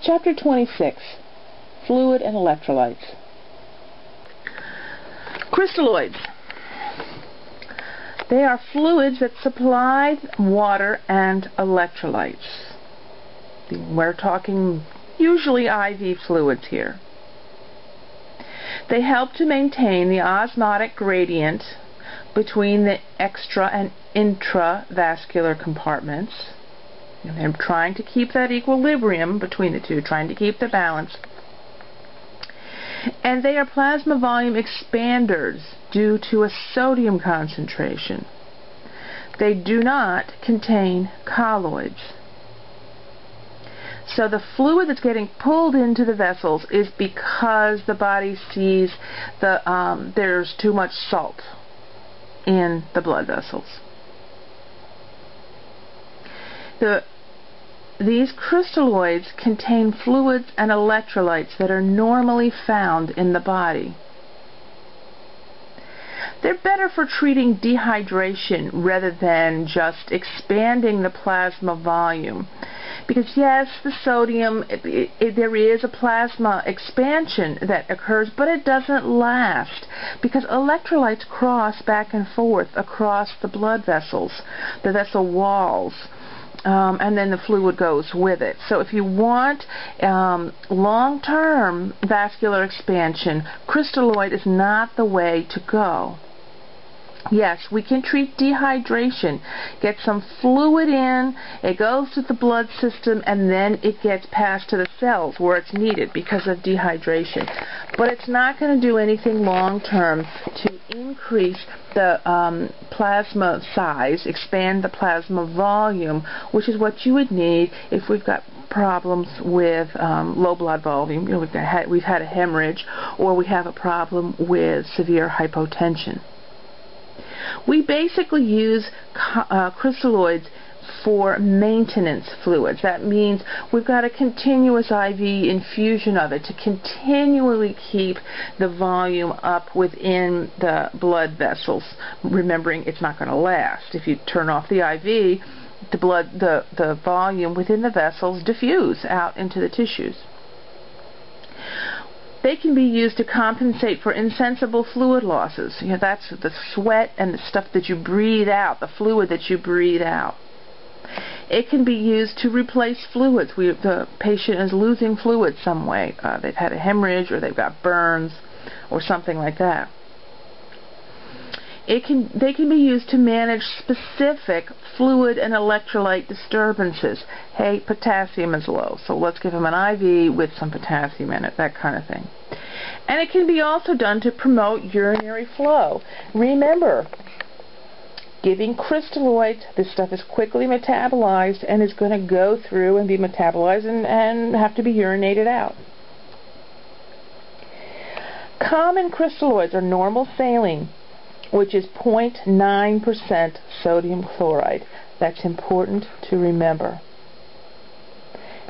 Chapter 26, Fluid and Electrolytes. Crystalloids. They are fluids that supply water and electrolytes. We're talking usually IV fluids here. They help to maintain the osmotic gradient between the extra and intravascular compartments. And they're trying to keep that equilibrium between the two, trying to keep the balance. And they are plasma volume expanders due to a sodium concentration. They do not contain colloids. So the fluid that's getting pulled into the vessels is because the body sees there's too much salt in the blood vessels. These crystalloids contain fluids and electrolytes that are normally found in the body. They're better for treating dehydration rather than just expanding the plasma volume. Because yes, the sodium, there is a plasma expansion that occurs, but it doesn't last because electrolytes cross back and forth across the blood vessels, the vessel walls. And then the fluid goes with it. So if you want long-term vascular expansion, crystalloid is not the way to go. Yes, we can treat dehydration, get some fluid in, it goes to the blood system, and then it gets passed to the cells where it's needed because of dehydration. But it's not going to do anything long-term to increase the plasma size, expand the plasma volume, which is what you would need if we've got problems with low blood volume. You know, we've had a hemorrhage, or we have a problem with severe hypotension. We basically use crystalloids for maintenance fluids. That means we've got a continuous IV infusion of it to continually keep the volume up within the blood vessels, remembering it's not going to last. If you turn off the IV, the volume within the vessels diffuse out into the tissues. They can be used to compensate for insensible fluid losses. You know, that's the sweat and the stuff that you breathe out, the fluid that you breathe out. It can be used to replace fluids. The patient is losing fluid some way. They've had a hemorrhage, or they've got burns, or something like that. They can be used to manage specific fluid and electrolyte disturbances. Hey, potassium is low, so let's give them an IV with some potassium in it, that kind of thing. And it can be also done to promote urinary flow. Remember, giving crystalloids, this stuff is quickly metabolized and is going to go through and be metabolized and have to be urinated out. Common crystalloids are normal saline, which is 0.9% sodium chloride. That's important to remember.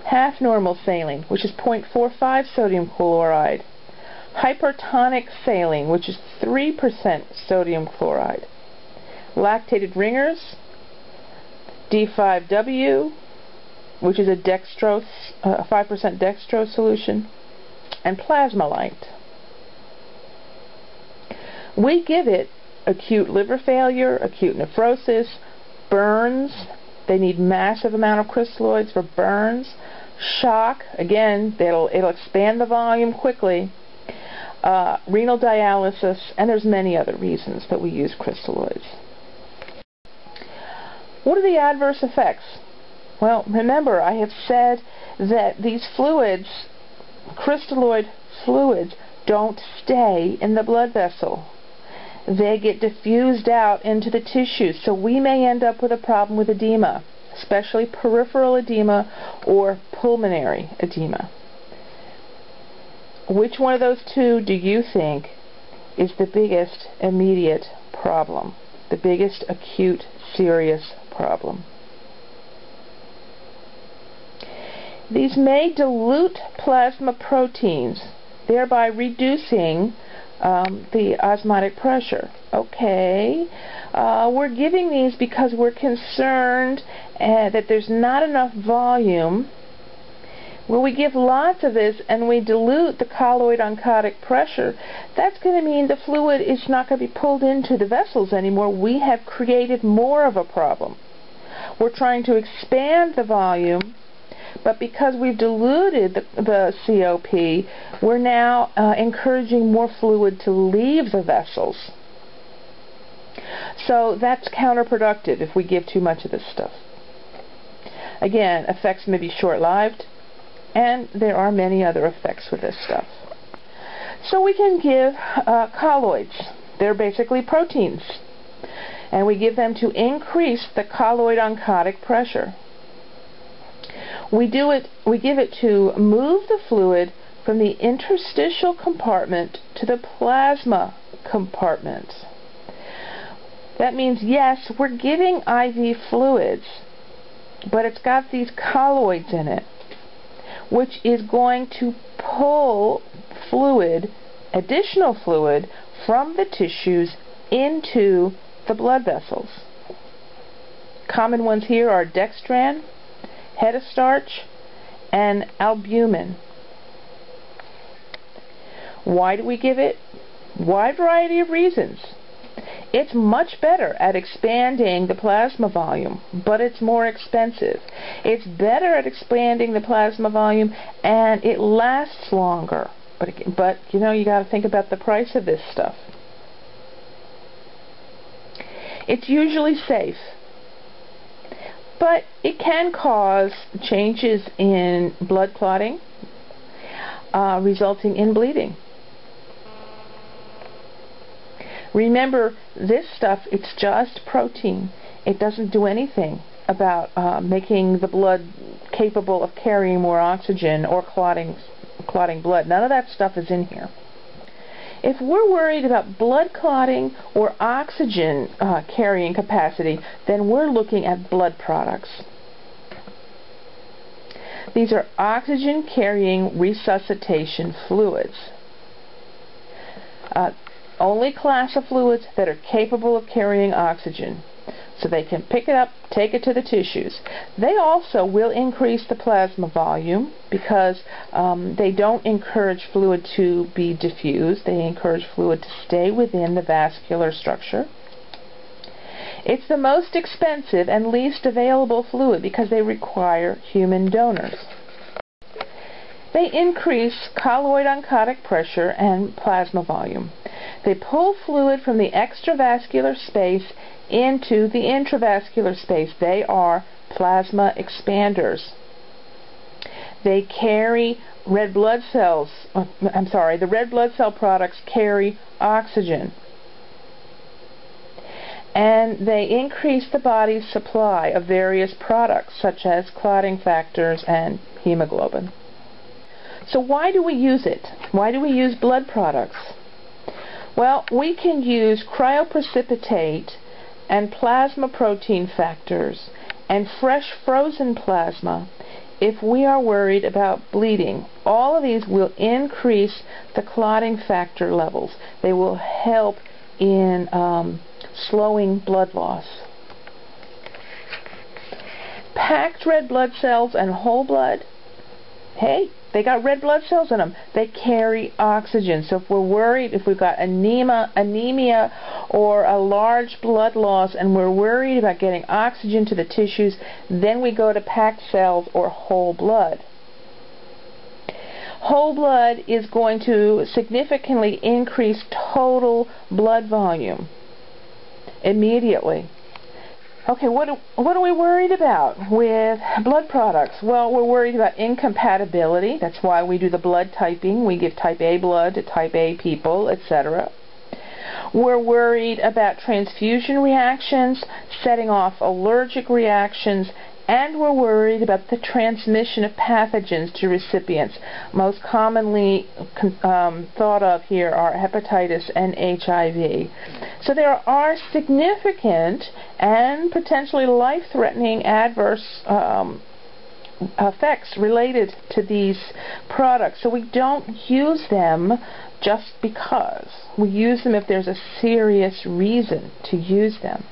Half normal saline, which is 0.45 sodium chloride. Hypertonic saline, which is 3% sodium chloride. Lactated ringers, D5W, which is a 5% dextrose solution, and Plasma-Lite. We give it acute liver failure, acute nephrosis, burns. They need massive amount of crystalloids for burns. Shock, again, it'll expand the volume quickly. Renal dialysis, and there's many other reasons that we use crystalloids. What are the adverse effects? Well, remember, I have said that these fluids, crystalloid fluids, don't stay in the blood vessel. They get diffused out into the tissues, so we may end up with a problem with edema, especially peripheral edema or pulmonary edema. Which one of those two do you think is the biggest immediate problem, the biggest acute, serious problem? These may dilute plasma proteins, thereby reducing the osmotic pressure. Okay, we're giving these because we're concerned that there's not enough volume Well, we give lots of this and we dilute the colloid-oncotic pressure. That's going to mean the fluid is not going to be pulled into the vessels anymore. We have created more of a problem. We're trying to expand the volume, but because we've diluted the COP, we're now encouraging more fluid to leave the vessels. So that's counterproductive if we give too much of this stuff. Again, effects may be short-lived, and there are many other effects with this stuff. So we can give colloids. They're basically proteins. And we give them to increase the colloid-oncotic pressure. We give it to move the fluid from the interstitial compartment to the plasma compartment. That means, yes, we're giving IV fluids, but it's got these colloids in it, which is going to pull fluid, additional fluid, from the tissues into the blood vessels. Common ones here are dextran, hetastarch, and albumin. Why do we give it? Wide variety of reasons. It's much better at expanding the plasma volume, but it's more expensive. It's better at expanding the plasma volume, and it lasts longer. But you know, you got to think about the price of this stuff. It's usually safe, but it can cause changes in blood clotting, resulting in bleeding. Remember, this stuff, it's just protein. It doesn't do anything about making the blood capable of carrying more oxygen or clotting blood. None of that stuff is in here. If we're worried about blood clotting or oxygen carrying capacity, then we're looking at blood products. These are oxygen carrying resuscitation fluids. Only class of fluids that are capable of carrying oxygen. So they can pick it up, take it to the tissues. They also will increase the plasma volume because they don't encourage fluid to be diffused. They encourage fluid to stay within the vascular structure. It's the most expensive and least available fluid because they require human donors. They increase colloid-oncotic pressure and plasma volume. They pull fluid from the extravascular space into the intravascular space. They are plasma expanders. They carry red blood cells. The red blood cell products carry oxygen. And they increase the body's supply of various products such as clotting factors and hemoglobin. So why do we use it? Why do we use blood products? Well, we can use cryoprecipitate and plasma protein factors and fresh frozen plasma if we are worried about bleeding. All of these will increase the clotting factor levels. They will help in slowing blood loss. Packed red blood cells and whole blood, hey, they got red blood cells in them. They carry oxygen. So if we're worried, if we've got anemia or a large blood loss and we're worried about getting oxygen to the tissues, then we go to packed cells or whole blood. Whole blood is going to significantly increase total blood volume immediately. Okay, what are we worried about with blood products? Well, we're worried about incompatibility. That's why we do the blood typing. We give type A blood to type A people, etc. We're worried about transfusion reactions, setting off allergic reactions, and we're worried about the transmission of pathogens to recipients. Most commonly thought of here are hepatitis and HIV. So there are significant and potentially life-threatening adverse effects related to these products. So we don't use them just because. We use them if there's a serious reason to use them.